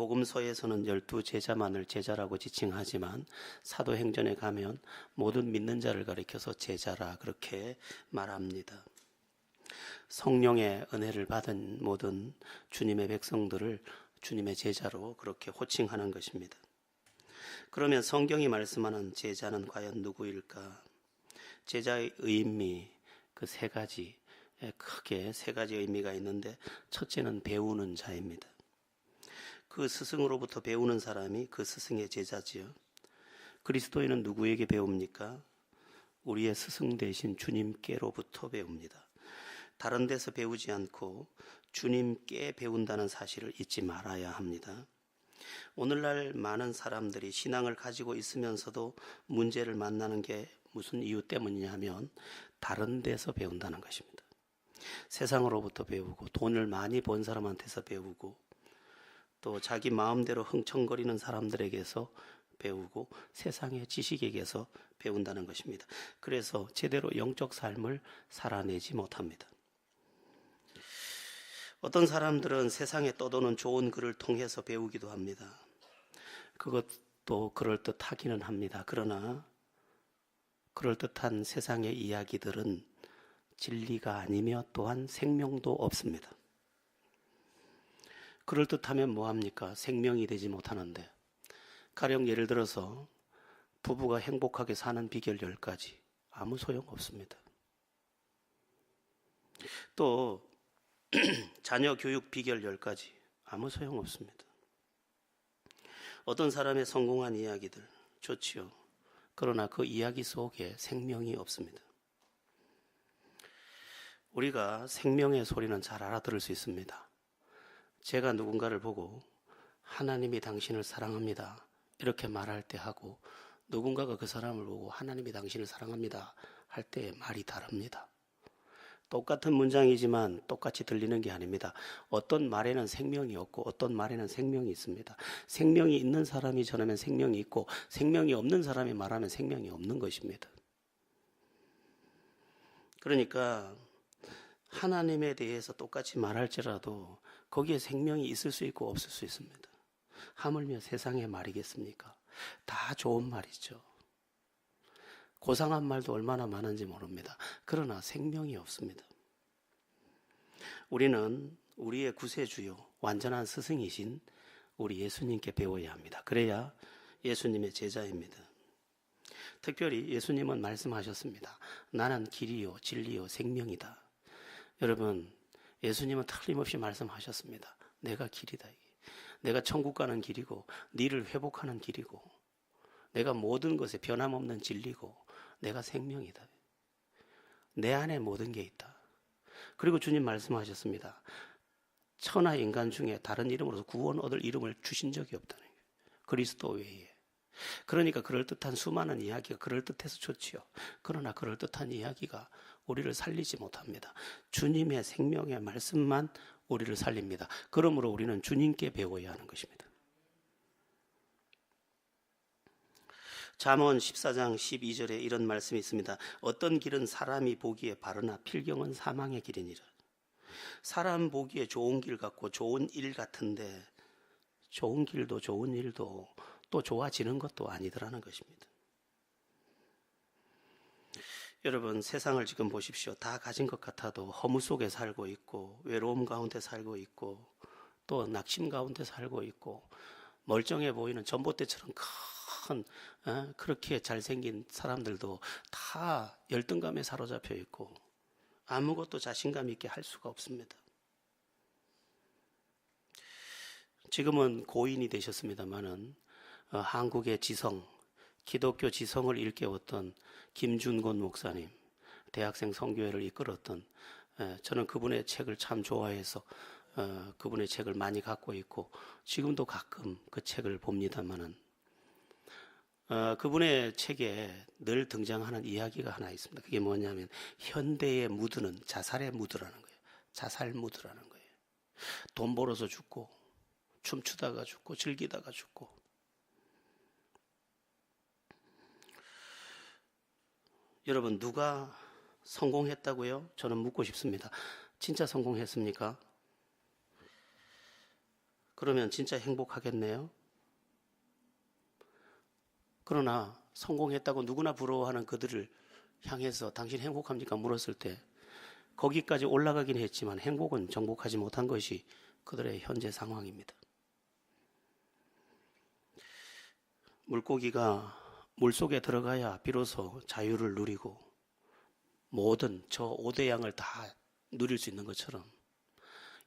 복음서에서는 12제자만을 제자라고 지칭하지만 사도행전에 가면 모든 믿는 자를 가리켜서 제자라 그렇게 말합니다. 성령의 은혜를 받은 모든 주님의 백성들을 주님의 제자로 그렇게 호칭하는 것입니다. 그러면 성경이 말씀하는 제자는 과연 누구일까? 제자의 의미, 그 세 가지, 크게 세 가지 의미가 있는데 첫째는 배우는 자입니다. 그 스승으로부터 배우는 사람이 그 스승의 제자지요. 그리스도인은 누구에게 배웁니까? 우리의 스승 되신 주님께로부터 배웁니다. 다른 데서 배우지 않고 주님께 배운다는 사실을 잊지 말아야 합니다. 오늘날 많은 사람들이 신앙을 가지고 있으면서도 문제를 만나는 게 무슨 이유 때문이냐 하면 다른 데서 배운다는 것입니다. 세상으로부터 배우고 돈을 많이 번 사람한테서 배우고 또 자기 마음대로 흥청거리는 사람들에게서 배우고 세상의 지식에게서 배운다는 것입니다. 그래서 제대로 영적 삶을 살아내지 못합니다. 어떤 사람들은 세상에 떠도는 좋은 글을 통해서 배우기도 합니다. 그것도 그럴듯하기는 합니다. 그러나 그럴듯한 세상의 이야기들은 진리가 아니며 또한 생명도 없습니다. 그럴듯하면 뭐합니까? 생명이 되지 못하는데, 가령 예를 들어서 부부가 행복하게 사는 비결 10가지, 아무 소용없습니다. 또 자녀 교육 비결 10가지, 아무 소용없습니다. 어떤 사람의 성공한 이야기들 좋지요. 그러나 그 이야기 속에 생명이 없습니다. 우리가 생명의 소리는 잘 알아들을 수 있습니다. 제가 누군가를 보고 하나님이 당신을 사랑합니다 이렇게 말할 때 하고 누군가가 그 사람을 보고 하나님이 당신을 사랑합니다 할 때의 말이 다릅니다. 똑같은 문장이지만 똑같이 들리는 게 아닙니다. 어떤 말에는 생명이 없고 어떤 말에는 생명이 있습니다. 생명이 있는 사람이 전하면 생명이 있고 생명이 없는 사람이 말하면 생명이 없는 것입니다. 그러니까 하나님에 대해서 똑같이 말할지라도 거기에 생명이 있을 수 있고 없을 수 있습니다. 하물며 세상의 말이겠습니까? 다 좋은 말이죠. 고상한 말도 얼마나 많은지 모릅니다. 그러나 생명이 없습니다. 우리는 우리의 구세주요 완전한 스승이신 우리 예수님께 배워야 합니다. 그래야 예수님의 제자입니다. 특별히 예수님은 말씀하셨습니다. 나는 길이요 진리요 생명이다. 여러분, 예수님은 틀림없이 말씀하셨습니다. 내가 길이다. 내가 천국 가는 길이고 너를 회복하는 길이고 내가 모든 것에 변함없는 진리고 내가 생명이다. 내 안에 모든 게 있다. 그리고 주님 말씀하셨습니다. 천하 인간 중에 다른 이름으로서 구원 얻을 이름을 주신 적이 없다는 거예요. 그리스도 외에. 그러니까 그럴듯한 수많은 이야기가 그럴듯해서 좋지요. 그러나 그럴듯한 이야기가 우리를 살리지 못합니다. 주님의 생명의 말씀만 우리를 살립니다. 그러므로 우리는 주님께 배워야 하는 것입니다. 잠언 14장 12절에 이런 말씀이 있습니다. 어떤 길은 사람이 보기에 바르나 필경은 사망의 길이니라. 사람 보기에 좋은 길 같고 좋은 일 같은데 좋은 길도 좋은 일도 또 좋아지는 것도 아니더라는 것입니다. 여러분, 세상을 지금 보십시오. 다 가진 것 같아도 허무 속에 살고 있고 외로움 가운데 살고 있고 또 낙심 가운데 살고 있고 멀쩡해 보이는 전봇대처럼 큰 그렇게 잘생긴 사람들도 다 열등감에 사로잡혀 있고 아무것도 자신감 있게 할 수가 없습니다. 지금은 고인이 되셨습니다마는 한국의 지성, 기독교 지성을 일깨웠던 김준곤 목사님, 대학생 선교회를 이끌었던 저는 그분의 책을 참 좋아해서 그분의 책을 많이 갖고 있고 지금도 가끔 그 책을 봅니다마는 그분의 책에 늘 등장하는 이야기가 하나 있습니다. 그게 뭐냐면 현대의 무드는 자살의 무드라는 거예요. 자살 무드라는 거예요. 돈 벌어서 죽고 춤추다가 죽고 즐기다가 죽고. 여러분, 누가 성공했다고요? 저는 묻고 싶습니다. 진짜 성공했습니까? 그러면 진짜 행복하겠네요. 그러나 성공했다고 누구나 부러워하는 그들을 향해서 당신 행복합니까? 물었을 때 거기까지 올라가긴 했지만 행복은 정복하지 못한 것이 그들의 현재 상황입니다. 물고기가 물속에 들어가야 비로소 자유를 누리고 모든 저 5대 양을 다 누릴 수 있는 것처럼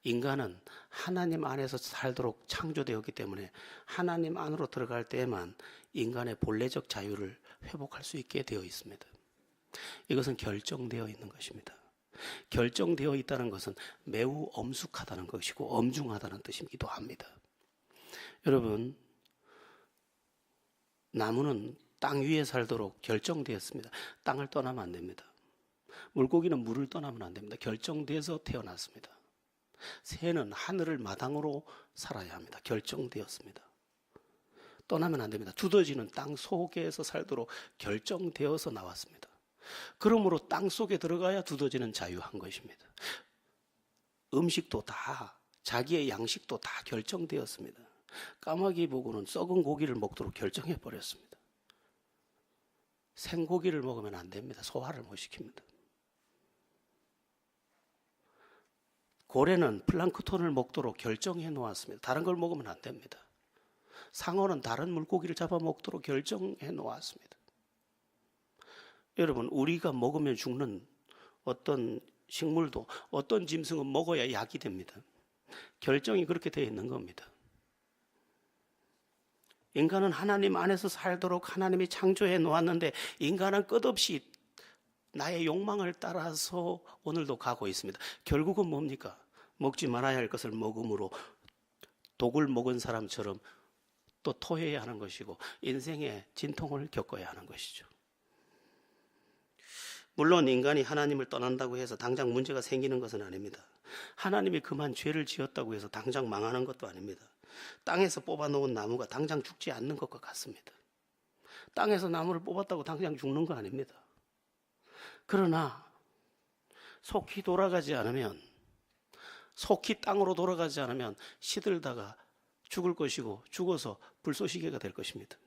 인간은 하나님 안에서 살도록 창조되었기 때문에 하나님 안으로 들어갈 때에만 인간의 본래적 자유를 회복할 수 있게 되어 있습니다. 이것은 결정되어 있는 것입니다. 결정되어 있다는 것은 매우 엄숙하다는 것이고 엄중하다는 뜻이기도 합니다. 여러분, 나무는 땅 위에 살도록 결정되었습니다. 땅을 떠나면 안 됩니다. 물고기는 물을 떠나면 안 됩니다. 결정돼서 태어났습니다. 새는 하늘을 마당으로 살아야 합니다. 결정되었습니다. 떠나면 안 됩니다. 두더지는 땅 속에서 살도록 결정되어서 나왔습니다. 그러므로 땅 속에 들어가야 두더지는 자유한 것입니다. 음식도 다, 자기의 양식도 다 결정되었습니다. 까마귀 보고는 썩은 고기를 먹도록 결정해 버렸습니다. 생고기를 먹으면 안 됩니다. 소화를 못 시킵니다. 고래는 플랑크톤을 먹도록 결정해 놓았습니다. 다른 걸 먹으면 안 됩니다. 상어는 다른 물고기를 잡아 먹도록 결정해 놓았습니다. 여러분, 우리가 먹으면 죽는 어떤 식물도 어떤 짐승은 먹어야 약이 됩니다. 결정이 그렇게 되어 있는 겁니다. 인간은 하나님 안에서 살도록 하나님이 창조해 놓았는데 인간은 끝없이 나의 욕망을 따라서 오늘도 가고 있습니다. 결국은 뭡니까? 먹지 말아야 할 것을 먹음으로 독을 먹은 사람처럼 또 토해야 하는 것이고 인생의 진통을 겪어야 하는 것이죠. 물론 인간이 하나님을 떠난다고 해서 당장 문제가 생기는 것은 아닙니다. 하나님이 그만 죄를 지었다고 해서 당장 망하는 것도 아닙니다. 땅에서 뽑아놓은 나무가 당장 죽지 않는 것과 같습니다. 땅에서 나무를 뽑았다고 당장 죽는 거 아닙니다. 그러나 속히 돌아가지 않으면, 속히 땅으로 돌아가지 않으면 시들다가 죽을 것이고 죽어서 불쏘시개가 될 것입니다.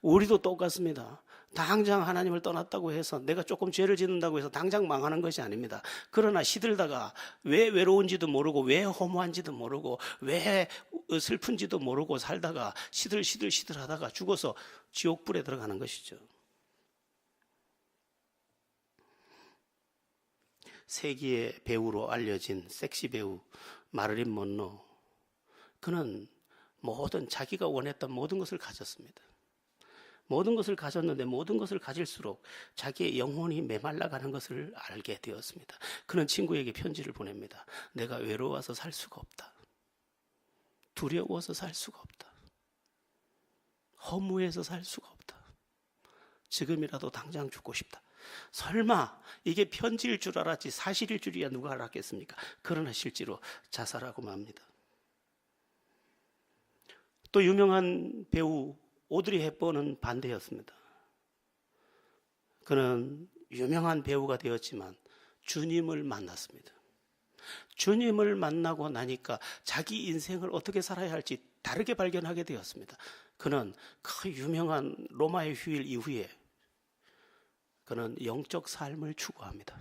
우리도 똑같습니다. 당장 하나님을 떠났다고 해서 내가 조금 죄를 짓는다고 해서 당장 망하는 것이 아닙니다. 그러나 시들다가 왜 외로운지도 모르고 왜 허무한지도 모르고 왜 슬픈지도 모르고 살다가 시들하다가 죽어서 지옥불에 들어가는 것이죠. 세기의 배우로 알려진 섹시 배우 마릴린 먼로, 그는 자기가 원했던 모든 것을 가졌습니다. 모든 것을 가졌는데 모든 것을 가질수록 자기의 영혼이 메말라가는 것을 알게 되었습니다. 그는 친구에게 편지를 보냅니다. 내가 외로워서 살 수가 없다. 두려워서 살 수가 없다. 허무해서 살 수가 없다. 지금이라도 당장 죽고 싶다. 설마 이게 편지일 줄 알았지 사실일 줄이야 누가 알았겠습니까? 그러나 실제로 자살하고 맙니다. 또 유명한 배우 오드리 헵번은 반대였습니다. 그는 유명한 배우가 되었지만 주님을 만났습니다. 주님을 만나고 나니까 자기 인생을 어떻게 살아야 할지 다르게 발견하게 되었습니다. 그는 그 유명한 로마의 휴일 이후에 그는 영적 삶을 추구합니다.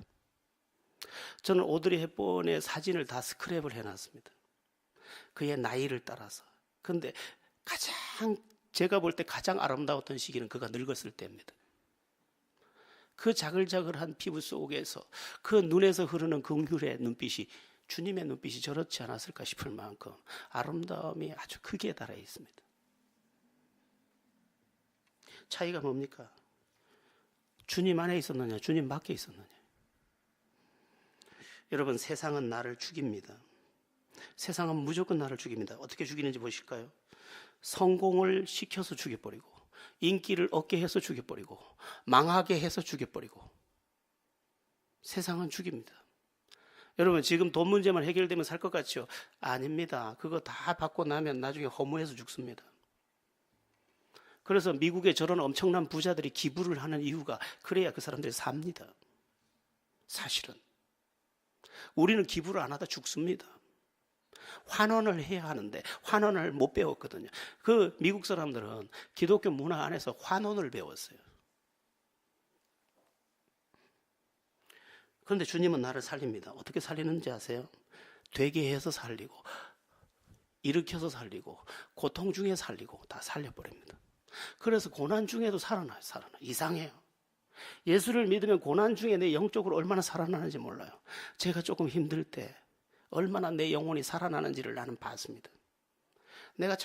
저는 오드리 헵번의 사진을 다 스크랩을 해놨습니다. 그의 나이를 따라서. 그런데 제가 볼 때 가장 아름다웠던 시기는 그가 늙었을 때입니다. 그 자글자글한 피부 속에서 그 눈에서 흐르는 긍휼의 눈빛이, 주님의 눈빛이 저렇지 않았을까 싶을 만큼 아름다움이 아주 크게 달해 있습니다. 차이가 뭡니까? 주님 안에 있었느냐, 주님 밖에 있었느냐. 여러분, 세상은 나를 죽입니다. 세상은 무조건 나를 죽입니다. 어떻게 죽이는지 보실까요? 성공을 시켜서 죽여버리고, 인기를 얻게 해서 죽여버리고, 망하게 해서 죽여버리고, 세상은 죽입니다. 여러분, 지금 돈 문제만 해결되면 살 것 같죠? 아닙니다. 그거 다 받고 나면 나중에 허무해서 죽습니다. 그래서 미국에 저런 엄청난 부자들이 기부를 하는 이유가 그래야 그 사람들이 삽니다. 사실은 우리는 기부를 안 하다 죽습니다. 환원을 해야 하는데 환원을 못 배웠거든요. 그 미국 사람들은 기독교 문화 안에서 환원을 배웠어요. 그런데 주님은 나를 살립니다. 어떻게 살리는지 아세요? 되게 해서 살리고, 일으켜서 살리고, 고통 중에 살리고 다 살려버립니다. 그래서 고난 중에도 살아나요. 이상해요. 예수를 믿으면 고난 중에 내 영적으로 얼마나 살아나는지 몰라요. 제가 조금 힘들 때 얼마나 내 영혼이 살아나는지를 나는 봤습니다. 내가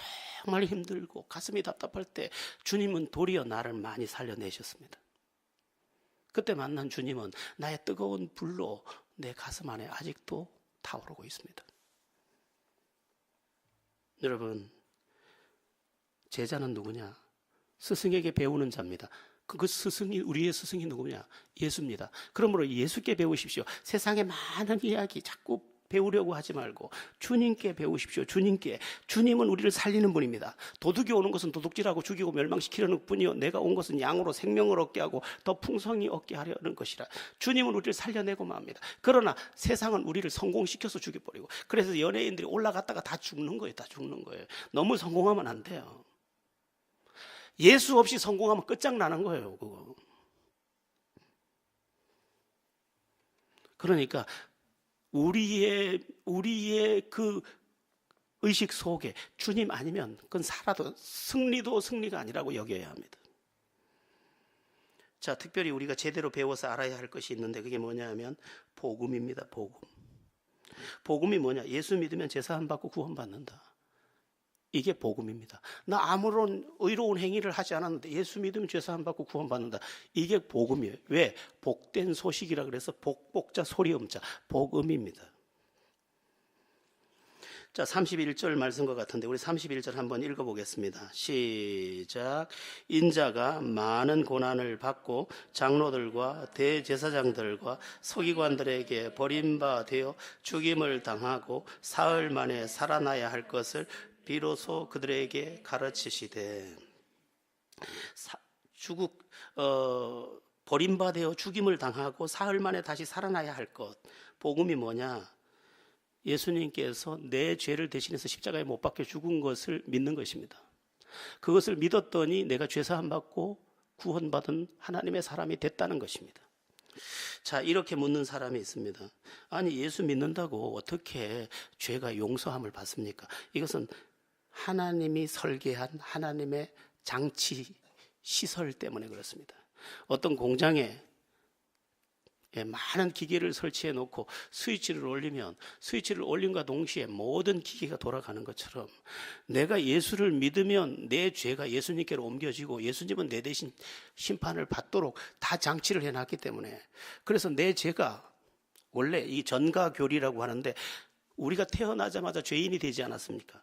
정말 힘들고 가슴이 답답할 때 주님은 도리어 나를 많이 살려내셨습니다. 그때 만난 주님은 나의 뜨거운 불로 내 가슴 안에 아직도 타오르고 있습니다. 여러분, 제자는 누구냐? 스승에게 배우는 자입니다. 그 스승이, 우리의 스승이 누구냐? 예수입니다. 그러므로 예수께 배우십시오. 세상의 많은 이야기 자꾸 배우려고 하지 말고 주님께 배우십시오. 주님은 우리를 살리는 분입니다. 도둑이 오는 것은 도둑질하고 죽이고 멸망시키려는 뿐이요, 내가 온 것은 양으로 생명을 얻게 하고 더 풍성히 얻게 하려는 것이라. 주님은 우리를 살려내고 맙니다. 그러나 세상은 우리를 성공시켜서 죽여버리고, 그래서 연예인들이 올라갔다가 다 죽는 거예요. 너무 성공하면 안 돼요. 예수 없이 성공하면 끝장나는 거예요, 그거. 그러니까 우리의 그 의식 속에 주님 아니면 그건 살아도 승리도 승리가 아니라고 여겨야 합니다. 자, 특별히 우리가 제대로 배워서 알아야 할 것이 있는데 그게 뭐냐 하면 복음입니다. 복음이 뭐냐? 예수 믿으면 제사함 받고 구원받는다. 이게 복음입니다. 나 아무런 의로운 행위를 하지 않았는데 예수 믿으면 죄사함 받고 구원받는다. 이게 복음이에요. 왜? 복된 소식이라 그래서 복자 소리음자 복음입니다. 자, 31절 말씀과 같은데 우리 31절 한번 읽어보겠습니다. 시작. 인자가 많은 고난을 받고 장로들과 대제사장들과 서기관들에게 버림받아 죽임을 당하고 사흘 만에 살아나야 할 것을 비로소 그들에게 가르치시되, 버림받아 죽임을 당하고 사흘 만에 다시 살아나야 할 것. 복음이 뭐냐? 예수님께서 내 죄를 대신해서 십자가에 못 박혀 죽은 것을 믿는 것입니다. 그것을 믿었더니 내가 죄사함 받고 구원받은 하나님의 사람이 됐다는 것입니다. 자, 이렇게 묻는 사람이 있습니다. 아니, 예수 믿는다고 어떻게 죄가 용서함을 받습니까? 이것은 하나님이 설계한 하나님의 장치 시설 때문에 그렇습니다. 어떤 공장에 많은 기계를 설치해 놓고 스위치를 올리면 스위치를 올림과 동시에 모든 기계가 돌아가는 것처럼 내가 예수를 믿으면 내 죄가 예수님께로 옮겨지고 예수님은 내 대신 심판을 받도록 다 장치를 해놨기 때문에, 그래서 내 죄가 원래 이 전가교리라고 하는데 우리가 태어나자마자 죄인이 되지 않았습니까?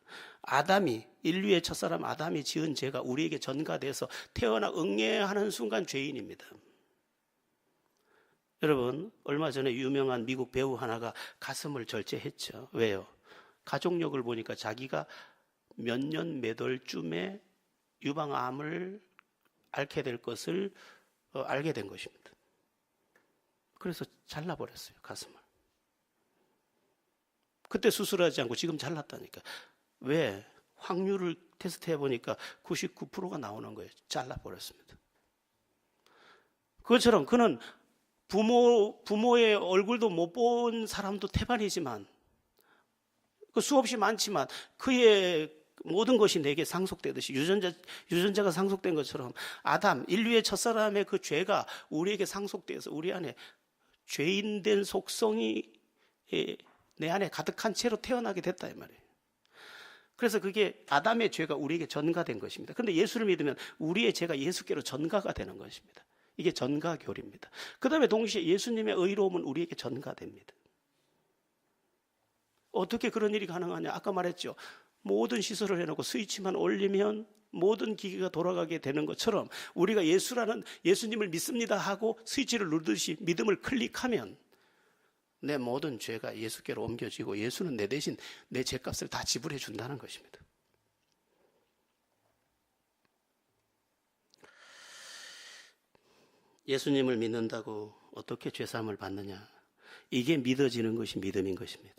인류의 첫사람 아담이 지은 죄가 우리에게 전가돼서 태어나 응애하는 순간 죄인입니다. 여러분, 얼마 전에 유명한 미국 배우 하나가 가슴을 절제했죠. 왜요? 가족력을 보니까 자기가 몇 년 몇 월쯤에 유방암을 앓게 될 것을 알게 된 것입니다. 그래서 잘라버렸어요, 가슴을. 그때 수술하지 않고 지금 잘랐다니까. 왜? 확률을 테스트해 보니까 99%가 나오는 거예요. 잘라버렸습니다. 그것처럼 그는 부모의 얼굴도 못 본 사람도 태반이지만, 그 수없이 많지만 그의 모든 것이 내게 상속되듯이 유전자가 상속된 것처럼 인류의 첫사람의 그 죄가 우리에게 상속돼서 우리 안에 죄인된 속성이 내 안에 가득한 채로 태어나게 됐다 이 말이에요. 그래서 그게 아담의 죄가 우리에게 전가된 것입니다. 그런데 예수를 믿으면 우리의 죄가 예수께로 전가가 되는 것입니다. 이게 전가교리입니다. 그 다음에 동시에 예수님의 의로움은 우리에게 전가됩니다. 어떻게 그런 일이 가능하냐? 아까 말했죠. 모든 시설을 해놓고 스위치만 올리면 모든 기계가 돌아가게 되는 것처럼 우리가 예수님을 믿습니다 하고 스위치를 누르듯이 믿음을 클릭하면 내 모든 죄가 예수께로 옮겨지고 예수는 내 대신 내 죄값을 다 지불해 준다는 것입니다. 예수님을 믿는다고 어떻게 죄사함을 받느냐? 이게 믿어지는 것이 믿음인 것입니다.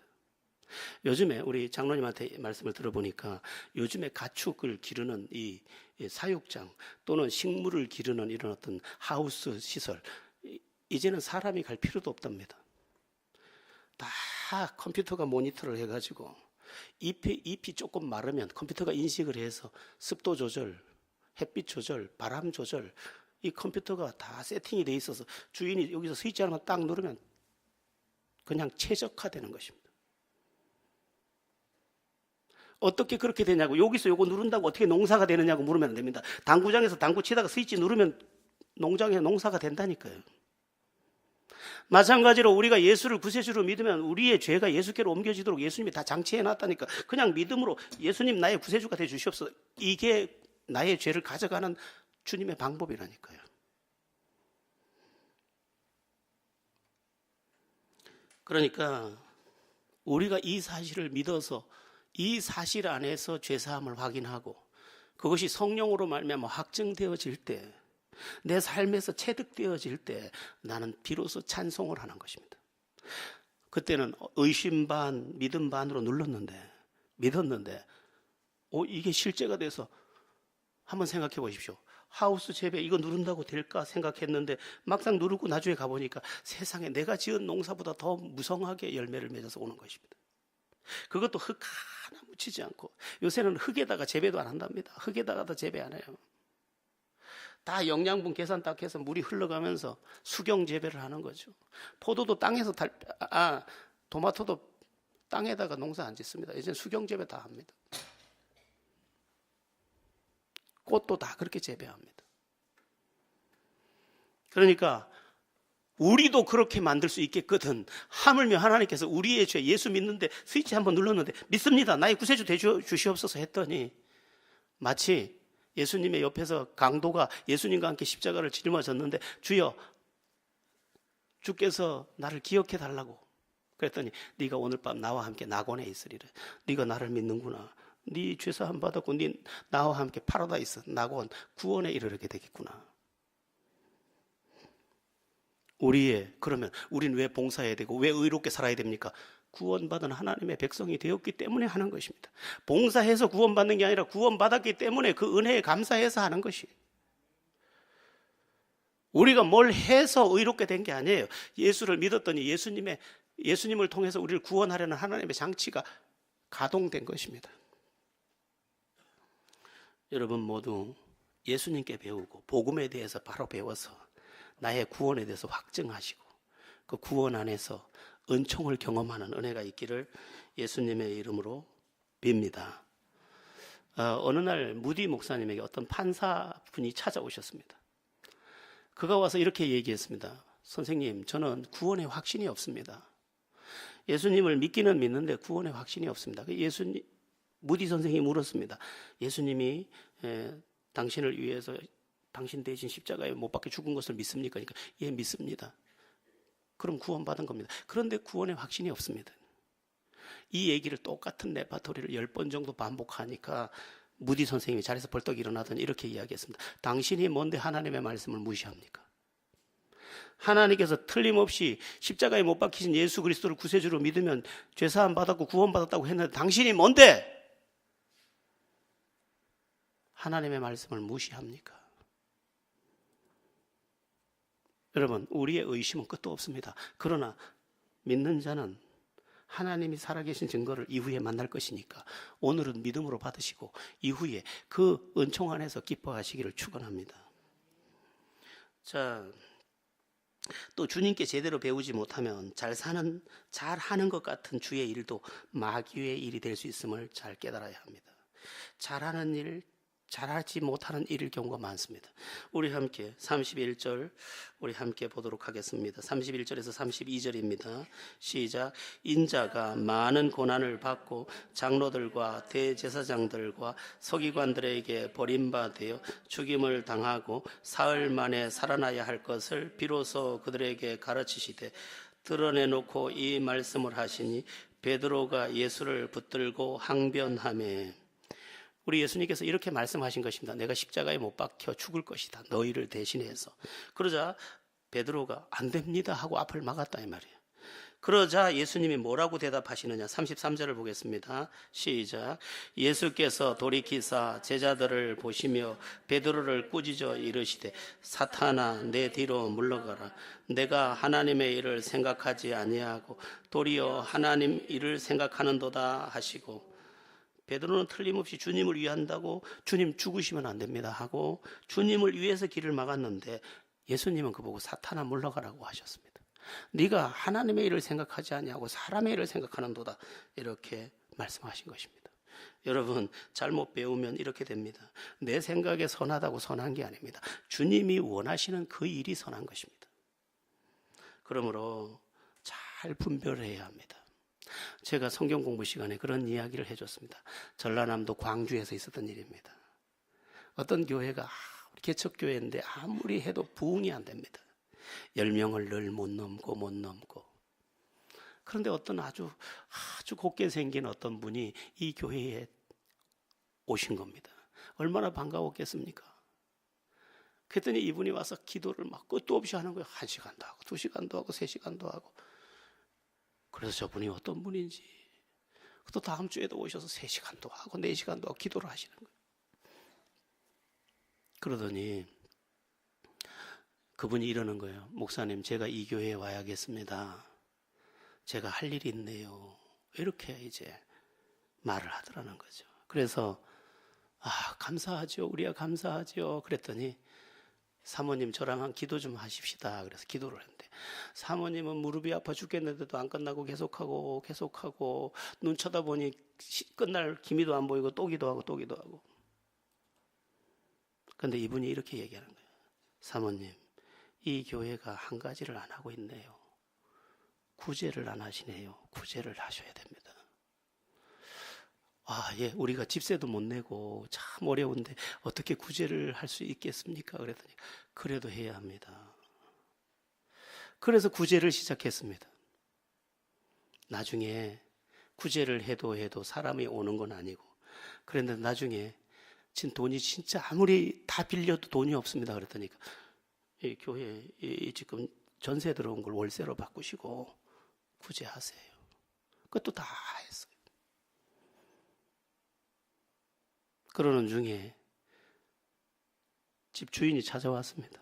요즘에 우리 장로님한테 말씀을 들어보니까 요즘에 가축을 기르는 이 사육장 또는 식물을 기르는 이런 어떤 하우스 시설, 이제는 사람이 갈 필요도 없답니다. 다 컴퓨터가 모니터를 해가지고 잎이 조금 마르면 컴퓨터가 인식을 해서 습도 조절, 햇빛 조절, 바람 조절, 이 컴퓨터가 다 세팅이 돼 있어서 주인이 여기서 스위치 하나만 딱 누르면 그냥 최적화되는 것입니다. 어떻게 그렇게 되냐고, 여기서 요거 누른다고 어떻게 농사가 되느냐고 물으면 안 됩니다. 당구장에서 당구 치다가 스위치 누르면 농장에 농사가 된다니까요. 마찬가지로 우리가 예수를 구세주로 믿으면 우리의 죄가 예수께로 옮겨지도록 예수님이 다 장치해 놨다니까. 그냥 믿음으로 예수님 나의 구세주가 돼 주시옵소서, 이게 나의 죄를 가져가는 주님의 방법이라니까요. 그러니까 우리가 이 사실을 믿어서 이 사실 안에서 죄사함을 확인하고 그것이 성령으로 말미암아 확증되어질 때, 내 삶에서 체득되어질 때 나는 비로소 찬송을 하는 것입니다. 그때는 의심 반 믿음 반으로 믿었는데 이게 실제가 돼서 한번 생각해 보십시오. 하우스 재배 이거 누른다고 될까 생각했는데 막상 누르고 나중에 가보니까 세상에 내가 지은 농사보다 더 무성하게 열매를 맺어서 오는 것입니다. 그것도 흙 하나 묻히지 않고, 요새는 흙에다가 재배도 안 한답니다. 흙에다가도 재배 안 해요. 다 영양분 계산 딱 해서 물이 흘러가면서 수경 재배를 하는 거죠. 포도도 땅에서 토마토도 땅에다가 농사 안 짓습니다. 이제 수경 재배 다 합니다. 꽃도 다 그렇게 재배합니다. 그러니까 우리도 그렇게 만들 수 있겠거든. 하물며 하나님께서 우리의 죄, 예수 믿는데 스위치 한번 눌렀는데 믿습니다, 나의 구세주 되주시옵소서 했더니 마치 예수님의 옆에서 강도가 예수님과 함께 십자가를 짊어졌는데 주여 주께서 나를 기억해 달라고 그랬더니 네가 오늘 밤 나와 함께 낙원에 있으리라. 네가 나를 믿는구나. 네 죄사함 받았고 네 나와 함께 파라다이스, 낙원, 구원에 이르게 되겠구나. 그러면 우리는 왜 봉사해야 되고 왜 의롭게 살아야 됩니까? 구원받은 하나님의 백성이 되었기 때문에 하는 것입니다. 봉사해서 구원받는 게 아니라 구원받았기 때문에 그 은혜에 감사해서 하는 것이. 우리가 뭘 해서 의롭게 된 게 아니에요. 예수를 믿었더니 예수님을 통해서 우리를 구원하려는 하나님의 장치가 가동된 것입니다. 여러분 모두 예수님께 배우고 복음에 대해서 바로 배워서 나의 구원에 대해서 확증하시고 그 구원 안에서 은총을 경험하는 은혜가 있기를 예수님의 이름으로 빕니다. 어느 날 무디 목사님에게 어떤 판사분이 찾아오셨습니다. 그가 와서 이렇게 얘기했습니다. 선생님, 저는 구원의 확신이 없습니다. 예수님을 믿기는 믿는데 구원의 확신이 없습니다. 무디 선생이 물었습니다. 예수님이 당신을 위해서 당신 대신 십자가에 못 박혀 죽은 것을 믿습니까? 그러니까 예, 믿습니다. 그럼 구원받은 겁니다. 그런데 구원의 확신이 없습니다. 이 얘기를 똑같은 레파토리를 10번 정도 반복하니까 무디 선생님이 자리에서 벌떡 일어나더니 이렇게 이야기했습니다. 당신이 뭔데 하나님의 말씀을 무시합니까? 하나님께서 틀림없이 십자가에 못 박히신 예수 그리스도를 구세주로 믿으면 죄사함 받았고 구원받았다고 했는데 당신이 뭔데 하나님의 말씀을 무시합니까? 여러분, 우리의 의심은 끝도 없습니다. 그러나 믿는 자는 하나님이 살아계신 증거를 이후에 만날 것이니까 오늘은 믿음으로 받으시고 이후에 그 은총 안에서 기뻐하시기를 축원합니다. 자, 또 주님께 제대로 배우지 못하면 잘하는 것 같은 주의 일도 마귀의 일이 될 수 있음을 잘 깨달아야 합니다. 잘하는 일, 잘하지 못하는 일일 경우가 많습니다. 우리 함께 31절 우리 함께 보도록 하겠습니다. 31절에서 32절입니다. 시작. 인자가 많은 고난을 받고 장로들과 대제사장들과 서기관들에게 버림받아 죽임을 당하고 사흘 만에 살아나야 할 것을 비로소 그들에게 가르치시되 드러내놓고 이 말씀을 하시니 베드로가 예수를 붙들고 항변하매. 우리 예수님께서 이렇게 말씀하신 것입니다. 내가 십자가에 못 박혀 죽을 것이다, 너희를 대신해서. 그러자 베드로가 안 됩니다 하고 앞을 막았다 이 말이에요. 그러자 예수님이 뭐라고 대답하시느냐. 33절을 보겠습니다. 시작. 예수께서 돌이키사 제자들을 보시며 베드로를 꾸짖어 이르시되 사탄아 내 뒤로 물러가라. 내가 하나님의 일을 생각하지 아니하고 도리어 하나님 일을 생각하는도다 하시고, 베드로는 틀림없이 주님을 위한다고 주님 죽으시면 안 됩니다 하고 주님을 위해서 길을 막았는데, 예수님은 그보고 사탄아 물러가라고 하셨습니다. 네가 하나님의 일을 생각하지 아니하고 사람의 일을 생각하는도다, 이렇게 말씀하신 것입니다. 여러분, 잘못 배우면 이렇게 됩니다. 내 생각에 선하다고 선한 게 아닙니다. 주님이 원하시는 그 일이 선한 것입니다. 그러므로 잘 분별해야 합니다. 제가 성경 공부 시간에 그런 이야기를 해줬습니다. 전라남도 광주에서 있었던 일입니다. 어떤 교회가 개척교회인데 아무리 해도 부흥이 안 됩니다. 10명을 늘 못 넘고. 그런데 어떤 아주 곱게 생긴 어떤 분이 이 교회에 오신 겁니다. 얼마나 반가웠겠습니까? 그랬더니 이분이 와서 기도를 막 끝도 없이 하는 거예요. 1시간도 하고 2시간도 하고 3시간도 하고. 그래서 저분이 어떤 분인지, 또 다음 주에도 오셔서 3시간도 하고 4시간도 하고 기도를 하시는 거예요. 그러더니 그분이 이러는 거예요. 목사님, 제가 이 교회에 와야겠습니다. 제가 할 일이 있네요. 이렇게 이제 말을 하더라는 거죠. 그래서 감사하죠. 우리가 감사하죠. 그랬더니 사모님, 저랑 한 기도 좀 하십시다. 그래서 기도를 했는데, 사모님은 무릎이 아파 죽겠는데도 안 끝나고 계속하고 눈 쳐다보니 끝날 기미도 안 보이고 또 기도하고. 그런데 이분이 이렇게 얘기하는 거예요. 사모님, 이 교회가 한 가지를 안 하고 있네요. 구제를 안 하시네요. 구제를 하셔야 됩니다. 예, 우리가 집세도 못 내고 참 어려운데 어떻게 구제를 할 수 있겠습니까? 그랬더니 그래도 해야 합니다. 그래서 구제를 시작했습니다. 나중에 구제를 해도 사람이 오는 건 아니고, 그런데 나중에 돈이 진짜 아무리 다 빌려도 돈이 없습니다. 그랬더니 이 교회 지금 전세 들어온 걸 월세로 바꾸시고 구제하세요. 그것도 다 했어요. 그러는 중에 집 주인이 찾아왔습니다.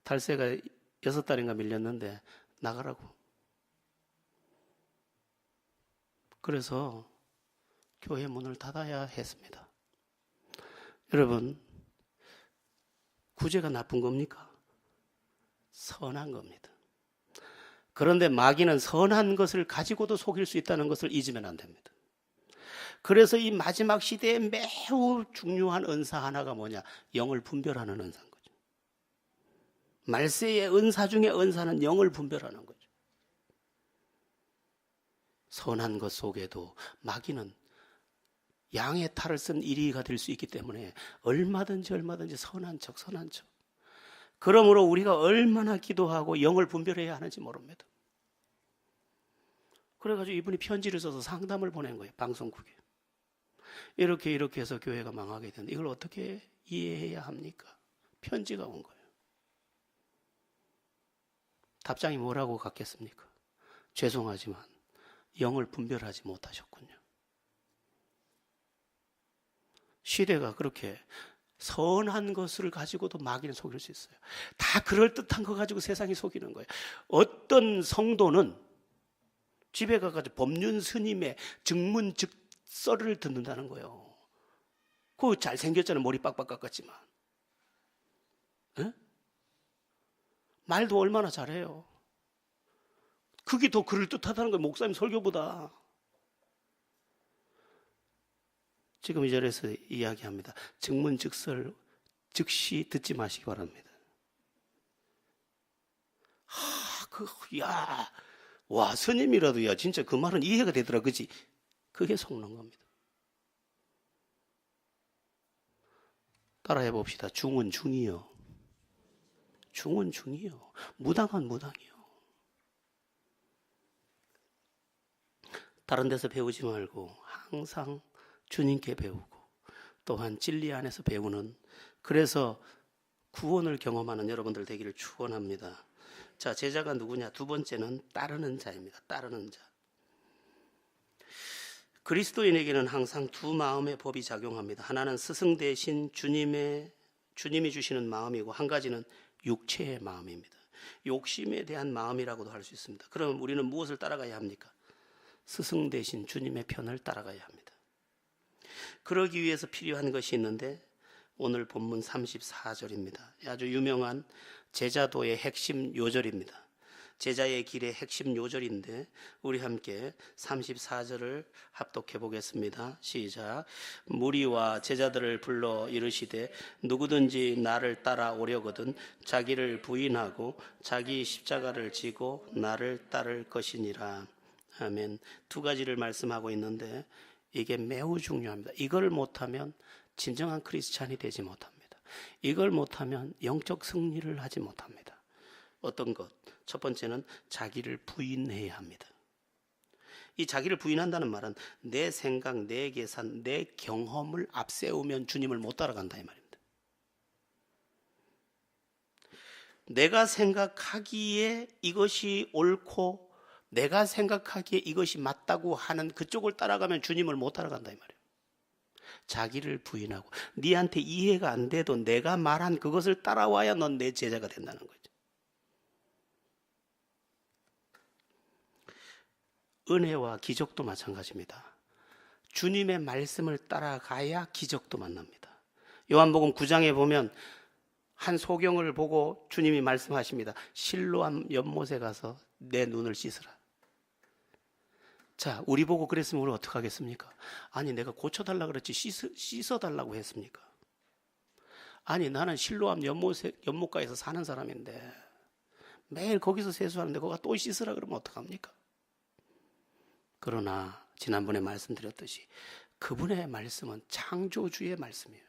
탈세가 6달인가 밀렸는데 나가라고. 그래서 교회 문을 닫아야 했습니다. 여러분, 구제가 나쁜 겁니까? 선한 겁니다. 그런데 마귀는 선한 것을 가지고도 속일 수 있다는 것을 잊으면 안 됩니다. 그래서 이 마지막 시대에 매우 중요한 은사 하나가 뭐냐? 영을 분별하는 은사인 거죠. 말세의 은사 중에 은사는 영을 분별하는 거죠. 선한 것 속에도 마귀는 양의 탈을 쓴 이리가 될 수 있기 때문에 얼마든지 선한 척. 그러므로 우리가 얼마나 기도하고 영을 분별해야 하는지 모릅니다. 그래가지고 이분이 편지를 써서 상담을 보낸 거예요. 방송국에. 이렇게 해서 교회가 망하게 되는데 이걸 어떻게 이해해야 합니까? 편지가 온 거예요. 답장이 뭐라고 갔겠습니까? 죄송하지만 영을 분별하지 못하셨군요. 시대가 그렇게 선한 것을 가지고도 마귀는 속일 수 있어요. 다 그럴듯한 거 가지고 세상이 속이는 거예요. 어떤 성도는 집에 가가지고 법륜 스님의 증문즉서를 듣는다는 거예요. 그거 잘생겼잖아요. 머리 빡빡 깎았지만. 에? 말도 얼마나 잘해요. 그게 더 그럴듯하다는 거예요. 목사님 설교보다. 지금 이 자리에서 이야기합니다. 증문즉설 즉시 듣지 마시기 바랍니다. 스님이라도 진짜 그 말은 이해가 되더라, 그지? 그게 속는 겁니다. 따라해 봅시다. 중은 중이요. 무당은 무당이요. 다른 데서 배우지 말고 항상 주님께 배우고 또한 진리 안에서 배우는, 그래서 구원을 경험하는 여러분들 되기를 축원합니다. 자, 제자가 누구냐? 두 번째는 따르는 자입니다. 따르는 자. 그리스도인에게는 항상 두 마음의 법이 작용합니다. 하나는 스승 대신 주님이 주시는 마음이고, 한 가지는 육체의 마음입니다. 욕심에 대한 마음이라고도 할 수 있습니다. 그럼 우리는 무엇을 따라가야 합니까? 스승 대신 주님의 편을 따라가야 합니다. 그러기 위해서 필요한 것이 있는데, 오늘 본문 34절입니다. 아주 유명한 제자도의 핵심 요절입니다. 제자의 길의 핵심 요절인데, 우리 함께 34절을 합독해 보겠습니다. 시작. 무리와 제자들을 불러 이르시되 누구든지 나를 따라오려거든 자기를 부인하고 자기 십자가를 지고 나를 따를 것이니라. 아멘. 두 가지를 말씀하고 있는데, 이게 매우 중요합니다. 이걸 못하면 진정한 크리스찬이 되지 못합니다. 이걸 못하면 영적 승리를 하지 못합니다. 어떤 것? 첫 번째는 자기를 부인해야 합니다. 이 자기를 부인한다는 말은 내 생각, 내 계산, 내 경험을 앞세우면 주님을 못 따라간다 이 말입니다. 내가 생각하기에 이것이 옳고 내가 생각하기에 이것이 맞다고 하는 그쪽을 따라가면 주님을 못 따라간다 이 말이에요. 자기를 부인하고, 네한테 이해가 안 돼도 내가 말한 그것을 따라와야 넌 내 제자가 된다는 거죠. 은혜와 기적도 마찬가지입니다. 주님의 말씀을 따라가야 기적도 만납니다. 요한복음 9장에 보면 한 소경을 보고 주님이 말씀하십니다. 실로암 연못에 가서 내 눈을 씻으라. 자, 우리 보고 그랬으면 우리 어떻게 하겠습니까? 아니, 내가 고쳐달라고 그랬지 씻어달라고 했습니까? 아니, 나는 실로암 연못가에서 사는 사람인데 매일 거기서 세수하는데 거기가 또 씻으라 그러면 어떡합니까? 그러나 지난번에 말씀드렸듯이 그분의 말씀은 창조주의 말씀이에요.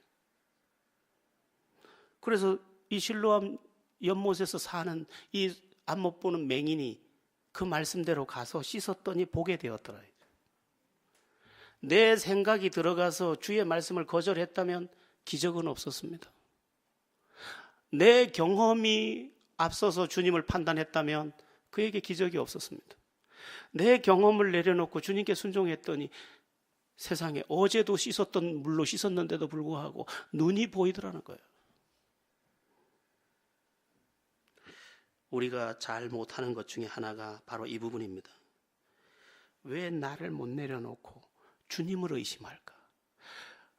그래서 이 실로암 연못에서 사는 이 안 못 보는 맹인이 그 말씀대로 가서 씻었더니 보게 되었더라. 내 생각이 들어가서 주의 말씀을 거절했다면 기적은 없었습니다. 내 경험이 앞서서 주님을 판단했다면 그에게 기적이 없었습니다. 내 경험을 내려놓고 주님께 순종했더니 세상에 어제도 씻었던 물로 씻었는데도 불구하고 눈이 보이더라는 거예요. 우리가 잘 못하는 것 중에 하나가 바로 이 부분입니다. 왜 나를 못 내려놓고 주님을 의심할까?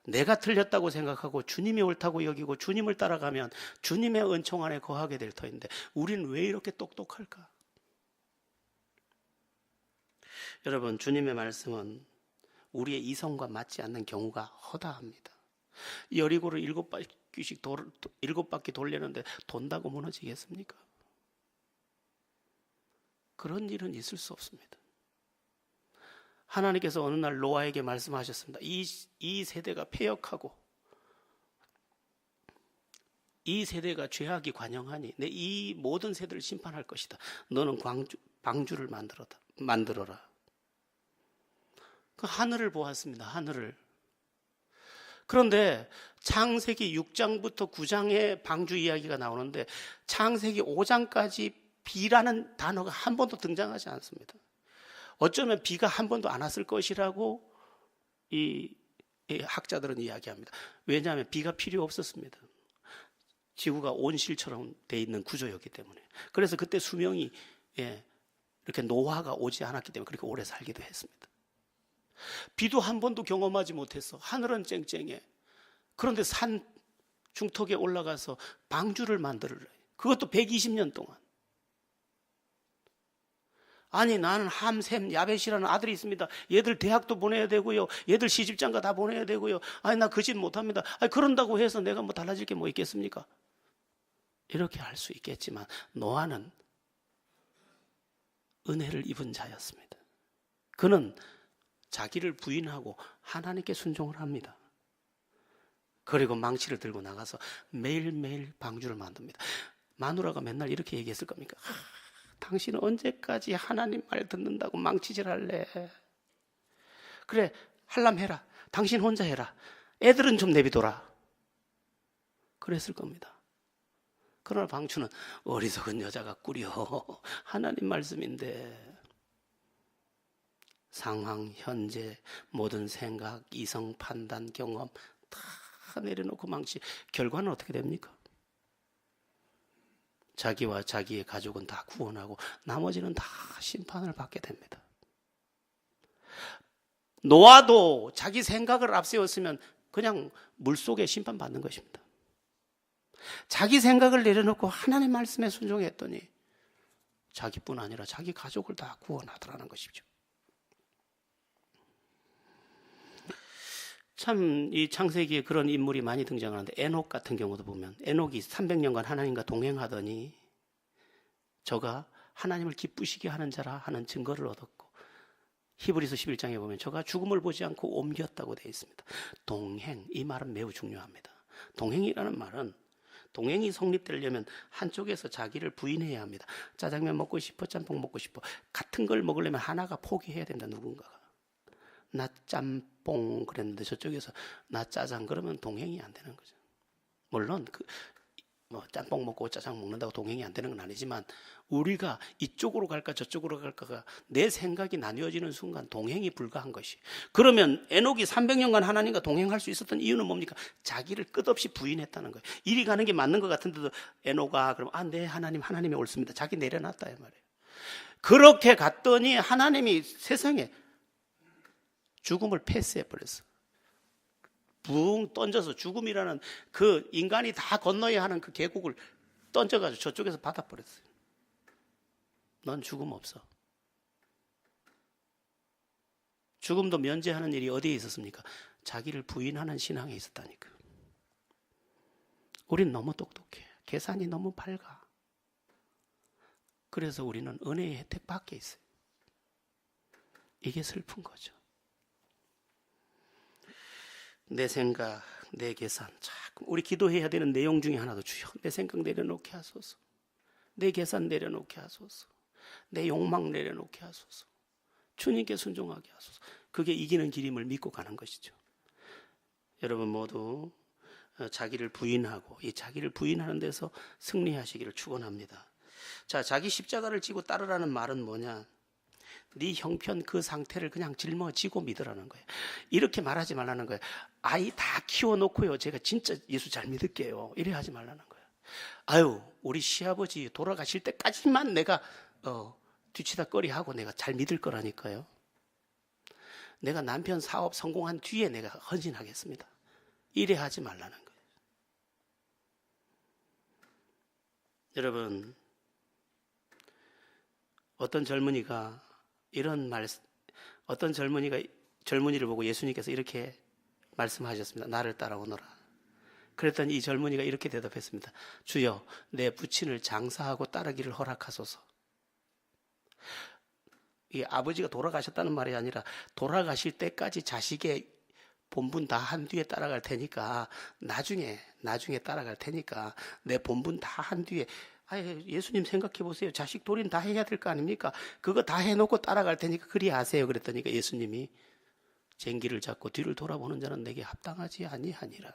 내가 틀렸다고 생각하고 주님이 옳다고 여기고 주님을 따라가면 주님의 은총 안에 거하게 될 터인데 우리는 왜 이렇게 똑똑할까? 여러분, 주님의 말씀은 우리의 이성과 맞지 않는 경우가 허다합니다. 여리고를 7바퀴 돌리는데 돈다고 무너지겠습니까? 그런 일은 있을 수 없습니다. 하나님께서 어느 날 노아에게 말씀하셨습니다. 이 세대가 패역하고 이 세대가 죄악이 관영하니 내 이 모든 세대를 심판할 것이다. 너는 방주를 만들어라. 그 하늘을 보았습니다. 하늘을. 그런데 창세기 6장부터 9장의 방주 이야기가 나오는데 창세기 5장까지 비라는 단어가 한 번도 등장하지 않습니다. 어쩌면 비가 한 번도 안 왔을 것이라고 이 학자들은 이야기합니다. 왜냐하면 비가 필요 없었습니다. 지구가 온실처럼 돼 있는 구조였기 때문에. 그래서 그때 수명이 이렇게 노화가 오지 않았기 때문에 그렇게 오래 살기도 했습니다. 비도 한 번도 경험하지 못했어. 하늘은 쨍쨍해. 그런데 산 중턱에 올라가서 방주를 만들으래. 그것도 120년 동안. 아니, 나는 함, 셈, 야벳이라는 아들이 있습니다. 얘들 대학도 보내야 되고요. 얘들 시집장가 다 보내야 되고요. 아니, 나 그 집 못합니다. 아니, 그런다고 해서 내가 뭐 달라질 게 뭐 있겠습니까? 이렇게 할 수 있겠지만 노아는 은혜를 입은 자였습니다. 그는 자기를 부인하고 하나님께 순종을 합니다. 그리고 망치를 들고 나가서 매일매일 방주를 만듭니다. 마누라가 맨날 이렇게 얘기했을 겁니까? 당신은 언제까지 하나님 말 듣는다고 망치질 할래? 그래, 할람 해라. 당신 혼자 해라. 애들은 좀 내비둬라. 그랬을 겁니다. 그러나 방주는 어리석은 여자가 꾸려. 하나님 말씀인데 상황, 현재, 모든 생각, 이성, 판단, 경험 다 내려놓고 망치. 결과는 어떻게 됩니까? 자기와 자기의 가족은 다 구원하고 나머지는 다 심판을 받게 됩니다. 노아도 자기 생각을 앞세웠으면 그냥 물속에 심판받는 것입니다. 자기 생각을 내려놓고 하나님 말씀에 순종했더니 자기뿐 아니라 자기 가족을 다 구원하더라는 것이죠. 참 이 창세기에 그런 인물이 많이 등장하는데 에녹 같은 경우도 보면 에녹이 300년간 하나님과 동행하더니 저가 하나님을 기쁘시게 하는 자라 하는 증거를 얻었고 히브리서 11장에 보면 저가 죽음을 보지 않고 옮겼다고 되어 있습니다. 동행, 이 말은 매우 중요합니다. 동행이라는 말은 동행이 성립되려면 한쪽에서 자기를 부인해야 합니다. 짜장면 먹고 싶어, 짬뽕 먹고 싶어. 같은 걸 먹으려면 하나가 포기해야 된다, 누군가가. 나 짬뽕 그랬는데 저쪽에서 나 짜장 그러면 동행이 안 되는 거죠. 물론 짬뽕 먹고 짜장 먹는다고 동행이 안 되는 건 아니지만 우리가 이쪽으로 갈까 저쪽으로 갈까가 내 생각이 나뉘어지는 순간 동행이 불가한 것이. 그러면 에녹이 300년간 하나님과 동행할 수 있었던 이유는 뭡니까? 자기를 끝없이 부인했다는 거예요. 이리 가는 게 맞는 것 같은데도 에녹아 그러면 네 하나님이 옳습니다. 자기 내려놨다 이 말이에요. 그렇게 갔더니 하나님이 세상에 죽음을 패스해버렸어. 붕 던져서 죽음이라는 그 인간이 다 건너야 하는 그 계곡을 던져가지고 저쪽에서 받아버렸어요. 넌 죽음 없어. 죽음도 면제하는 일이 어디에 있었습니까? 자기를 부인하는 신앙에 있었다니까. 우린 너무 똑똑해. 계산이 너무 밝아. 그래서 우리는 은혜의 혜택 밖에 있어요. 이게 슬픈 거죠. 내 생각, 내 계산. 자꾸 우리 기도해야 되는 내용 중에 하나도 주여 내 생각 내려놓게 하소서. 내 계산 내려놓게 하소서. 내 욕망 내려놓게 하소서. 주님께 순종하게 하소서. 그게 이기는 길임을 믿고 가는 것이죠. 여러분 모두 자기를 부인하고 이 자기를 부인하는 데서 승리하시기를 축원합니다. 자, 자기 십자가를 지고 따르라는 말은 뭐냐? 네 형편 그 상태를 그냥 짊어지고 믿으라는 거예요. 이렇게 말하지 말라는 거예요. 아이 다 키워놓고요 제가 진짜 예수 잘 믿을게요 이래 하지 말라는 거예요. 아유 우리 시아버지 돌아가실 때까지만 내가 뒤치다꺼리하고 내가 잘 믿을 거라니까요. 내가 남편 사업 성공한 뒤에 내가 헌신하겠습니다 이래 하지 말라는 거예요. 여러분 어떤 젊은이가 젊은이를 보고 예수님께서 이렇게 말씀하셨습니다. 나를 따라오너라. 그랬더니 이 젊은이가 이렇게 대답했습니다. 주여 내 부친을 장사하고 따르기를 허락하소서. 이 아버지가 돌아가셨다는 말이 아니라 돌아가실 때까지 자식의 본분 다 한 뒤에 따라갈 테니까 나중에 따라갈 테니까 내 본분 다 한 뒤에 예수님 생각해 보세요. 자식 도리는 다 해야 될 거 아닙니까? 그거 다 해놓고 따라갈 테니까 그리 하세요. 그랬더니 예수님이 쟁기를 잡고 뒤를 돌아보는 자는 내게 합당하지 아니하니라.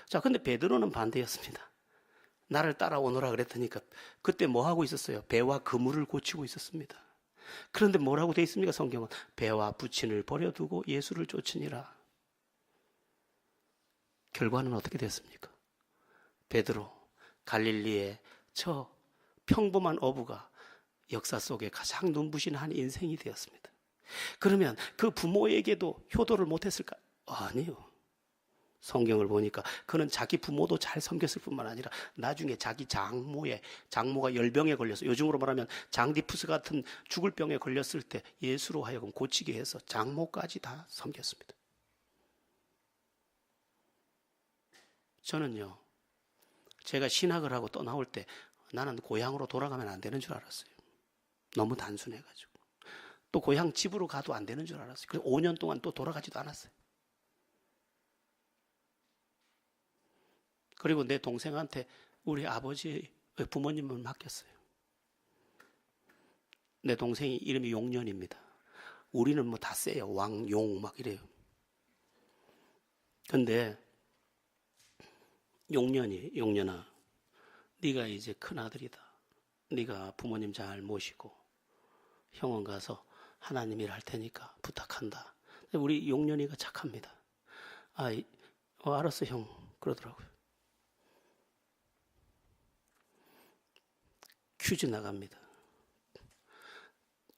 자, 근데 베드로는 반대였습니다. 나를 따라오너라 그랬더니까 그때 뭐 하고 있었어요? 배와 그물을 고치고 있었습니다. 그런데 뭐라고 돼 있습니까? 성경은 배와 부친을 버려두고 예수를 쫓으니라. 결과는 어떻게 됐습니까? 베드로, 갈릴리의 저 평범한 어부가 역사 속에 가장 눈부신 한 인생이 되었습니다. 그러면 그 부모에게도 효도를 못했을까? 아니요. 성경을 보니까 그는 자기 부모도 잘 섬겼을 뿐만 아니라 나중에 자기 장모가 열병에 걸려서 요즘으로 말하면 장디푸스 같은 죽을 병에 걸렸을 때 예수로 하여금 고치게 해서 장모까지 다 섬겼습니다. 저는요 제가 신학을 하고 떠나올 때 나는 고향으로 돌아가면 안 되는 줄 알았어요. 너무 단순해가지고. 또 고향 집으로 가도 안 되는 줄 알았어요. 그래서 5년 동안 또 돌아가지도 않았어요. 그리고 내 동생한테 우리 아버지의 부모님을 맡겼어요. 내 동생이 이름이 용년입니다. 우리는 뭐 다 세요. 왕, 용 막 이래요. 근데 용년아, 네가 이제 큰 아들이다. 네가 부모님 잘 모시고 형은 가서 하나님 일 할 테니까 부탁한다. 우리 용년이가 착합니다. 알았어 형 그러더라고요. 퀴즈 나갑니다.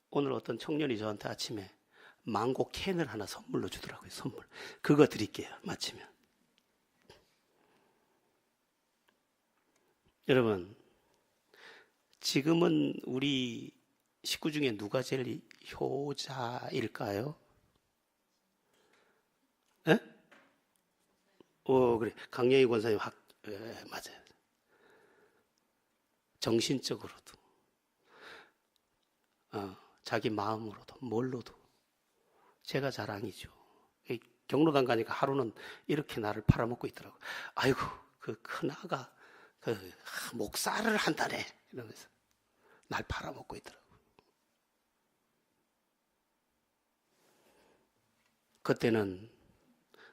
오늘 어떤 청년이 저한테 아침에 망고 캔을 하나 선물로 주더라고요. 선물. 그거 드릴게요. 마치면. 여러분, 지금은 우리 식구 중에 누가 제일 효자일까요? 에? 그래. 강영희 권사님 맞아요. 정신적으로도, 자기 마음으로도, 뭘로도. 제가 자랑이죠. 경로당 가니까 하루는 이렇게 나를 팔아먹고 있더라고요. 아이고, 그 큰아가 목살을 한다네. 이러면서 날 팔아먹고 있더라고요. 그때는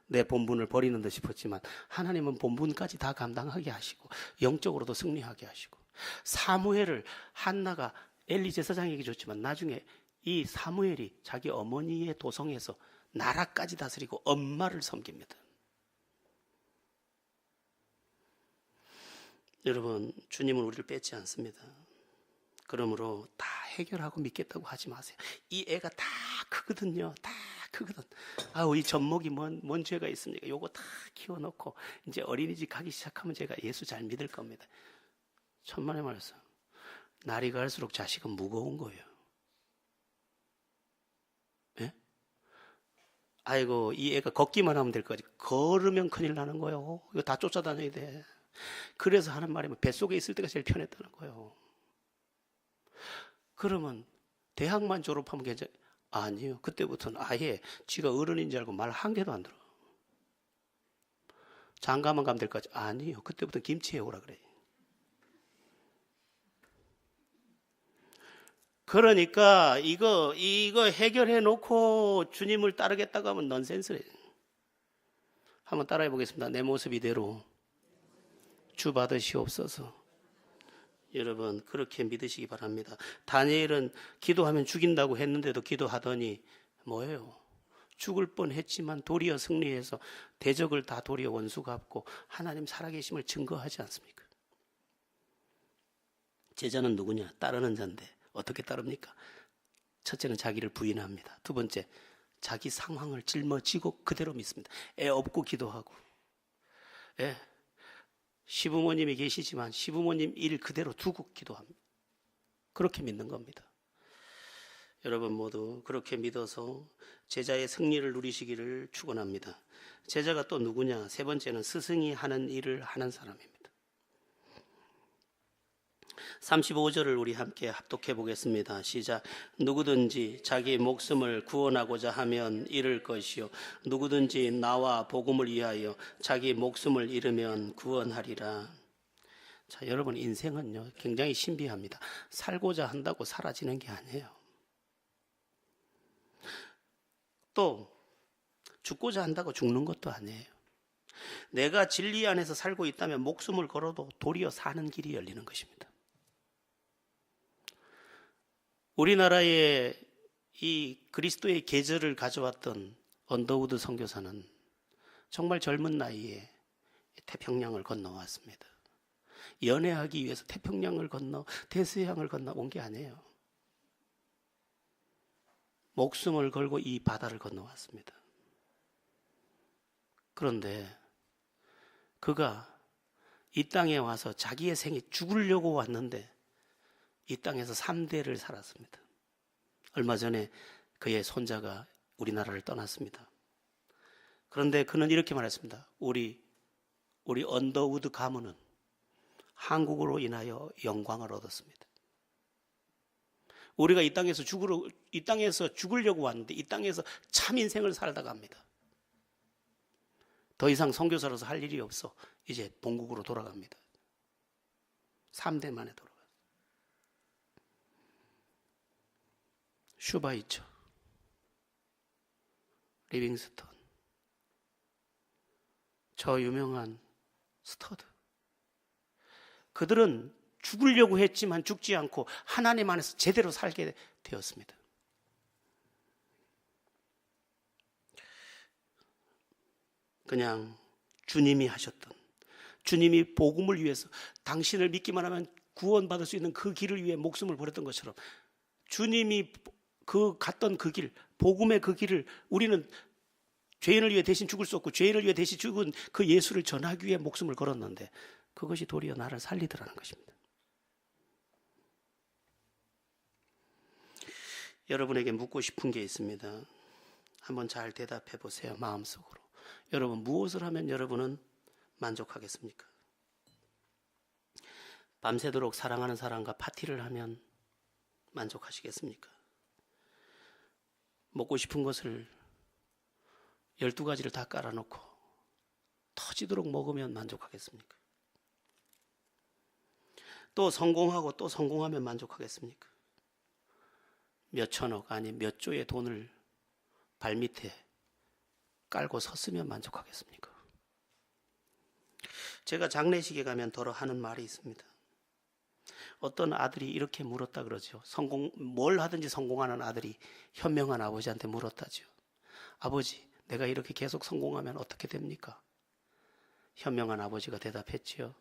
내 본분을 버리는 듯 싶었지만 하나님은 본분까지 다 감당하게 하시고 영적으로도 승리하게 하시고 사무엘을 한나가 엘리 제사장에게 줬지만 나중에 이 사무엘이 자기 어머니의 도성에서 나라까지 다스리고 엄마를 섬깁니다. 여러분, 주님은 우리를 뺏지 않습니다. 그러므로 다 해결하고 믿겠다고 하지 마세요. 이 애가 다 크거든요. 다 크거든. 이 젖먹이 뭔 죄가 있습니까? 요거 다 키워놓고 이제 어린이집 가기 시작하면 제가 예수 잘 믿을 겁니다. 천만에 말해서 날이 갈수록 자식은 무거운 거예요. 예? 아이고 이 애가 걷기만 하면 될 거지. 걸으면 큰일 나는 거예요. 이거 다 쫓아다녀야 돼. 그래서 하는 말이면 뱃속에 있을 때가 제일 편했다는 거예요. 그러면 대학만 졸업하면 괜찮아요? 아니요. 그때부터는 아예 지가 어른인 줄 알고 말 한 개도 안 들어. 장가만 가면 될 것 같지? 아니요. 그때부터 김치 해오라 그래. 그러니까 이거 해결해 놓고 주님을 따르겠다고 하면 넌센스예요. 한번 따라해 보겠습니다. 내 모습 이대로 주 받으시옵소서. 여러분 그렇게 믿으시기 바랍니다. 다니엘은 기도하면 죽인다고 했는데도 기도하더니 뭐예요? 죽을 뻔했지만 도리어 승리해서 대적을 다 도리어 원수 갚고 하나님 살아계심을 증거하지 않습니까? 제자는 누구냐? 따르는 자인데 어떻게 따릅니까? 첫째는 자기를 부인합니다. 두 번째, 자기 상황을 짊어지고 그대로 믿습니다. 애 업고 기도하고, 시부모님이 계시지만 시부모님 일 그대로 두고 기도합니다. 그렇게 믿는 겁니다. 여러분 모두 그렇게 믿어서 제자의 승리를 누리시기를 축원합니다. 제자가 또 누구냐? 세 번째는 스승이 하는 일을 하는 사람입니다. 35절을 우리 함께 합독해 보겠습니다. 시작. 누구든지 자기 목숨을 구원하고자 하면 잃을 것이요 누구든지 나와 복음을 위하여 자기 목숨을 잃으면 구원하리라. 자, 여러분 인생은요 굉장히 신비합니다. 살고자 한다고 사라지는 게 아니에요. 또 죽고자 한다고 죽는 것도 아니에요. 내가 진리 안에서 살고 있다면 목숨을 걸어도 도리어 사는 길이 열리는 것입니다. 우리나라에 이 그리스도의 계절을 가져왔던 언더우드 선교사는 정말 젊은 나이에 태평양을 건너왔습니다. 연애하기 위해서 태평양을 건너 대서양을 건너 온 게 아니에요. 목숨을 걸고 이 바다를 건너왔습니다. 그런데 그가 이 땅에 와서 자기의 생에 죽으려고 왔는데 이 땅에서 3대를 살았습니다. 얼마 전에 그의 손자가 우리나라를 떠났습니다. 그런데 그는 이렇게 말했습니다. 우리 언더우드 가문은 한국으로 인하여 영광을 얻었습니다. 우리가 이 땅에서 죽으려고 왔는데 이 땅에서 참 인생을 살다가 합니다. 더 이상 선교사로서 할 일이 없어 이제 본국으로 돌아갑니다. 3대 만에 돌아갑니다. 슈바이처, 리빙스턴, 저 유명한 스터드, 그들은 죽으려고 했지만 죽지 않고 하나님 안에서 제대로 살게 되었습니다. 그냥 주님이 하셨던, 주님이 복음을 위해서 당신을 믿기만 하면 구원받을 수 있는 그 길을 위해 목숨을 버렸던 것처럼 주님이 갔던 그 길, 복음의 그 길을 우리는 죄인을 위해 대신 죽을 수 없고 죄인을 위해 대신 죽은 그 예수를 전하기 위해 목숨을 걸었는데 그것이 도리어 나를 살리더라는 것입니다. 여러분에게 묻고 싶은 게 있습니다. 한번 잘 대답해 보세요. 마음속으로. 여러분, 무엇을 하면 여러분은 만족하겠습니까? 밤새도록 사랑하는 사람과 파티를 하면 만족하시겠습니까? 먹고 싶은 것을 12가지를 다 깔아놓고 터지도록 먹으면 만족하겠습니까? 또 성공하고 또 성공하면 만족하겠습니까? 몇 천억 아니 몇 조의 돈을 발밑에 깔고 섰으면 만족하겠습니까? 제가 장례식에 가면 더러 하는 말이 있습니다. 어떤 아들이 이렇게 물었다 그러죠. 뭘 하든지 성공하는 아들이 현명한 아버지한테 물었다죠. 아버지, 내가 이렇게 계속 성공하면 어떻게 됩니까? 현명한 아버지가 대답했지요.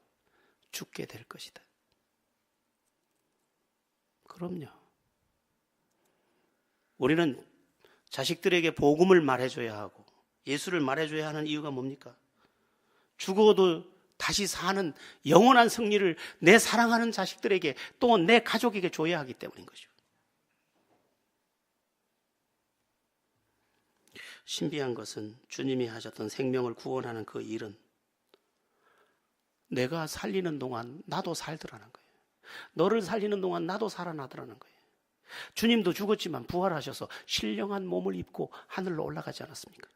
죽게 될 것이다. 그럼요. 우리는 자식들에게 복음을 말해줘야 하고 예수를 말해줘야 하는 이유가 뭡니까? 죽어도 다시 사는 영원한 승리를 내 사랑하는 자식들에게 또 내 가족에게 줘야 하기 때문인 것이죠. 신비한 것은 주님이 하셨던 생명을 구원하는 그 일은 내가 살리는 동안 나도 살더라는 거예요. 너를 살리는 동안 나도 살아나더라는 거예요. 주님도 죽었지만 부활하셔서 신령한 몸을 입고 하늘로 올라가지 않았습니까?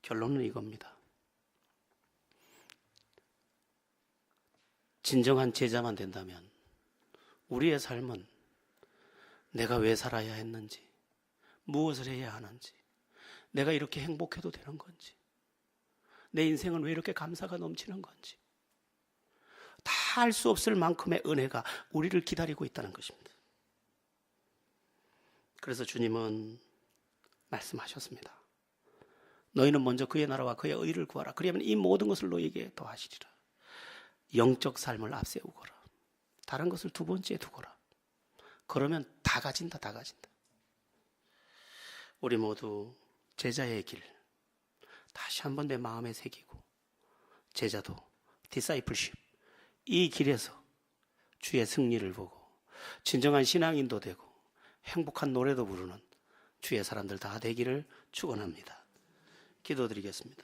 결론은 이겁니다. 진정한 제자만 된다면 우리의 삶은 내가 왜 살아야 했는지, 무엇을 해야 하는지, 내가 이렇게 행복해도 되는 건지, 내 인생은 왜 이렇게 감사가 넘치는 건지 다 알 수 없을 만큼의 은혜가 우리를 기다리고 있다는 것입니다. 그래서 주님은 말씀하셨습니다. 너희는 먼저 그의 나라와 그의 의를 구하라. 그러면 이 모든 것을 너희에게 더하시리라. 영적 삶을 앞세우거라. 다른 것을 두 번째에 두거라. 그러면 다 가진다, 다 가진다. 우리 모두 제자의 길 다시 한번 내 마음에 새기고 제자도 디사이플십 이 길에서 주의 승리를 보고 진정한 신앙인도 되고 행복한 노래도 부르는 주의 사람들 다 되기를 축원합니다. 기도드리겠습니다.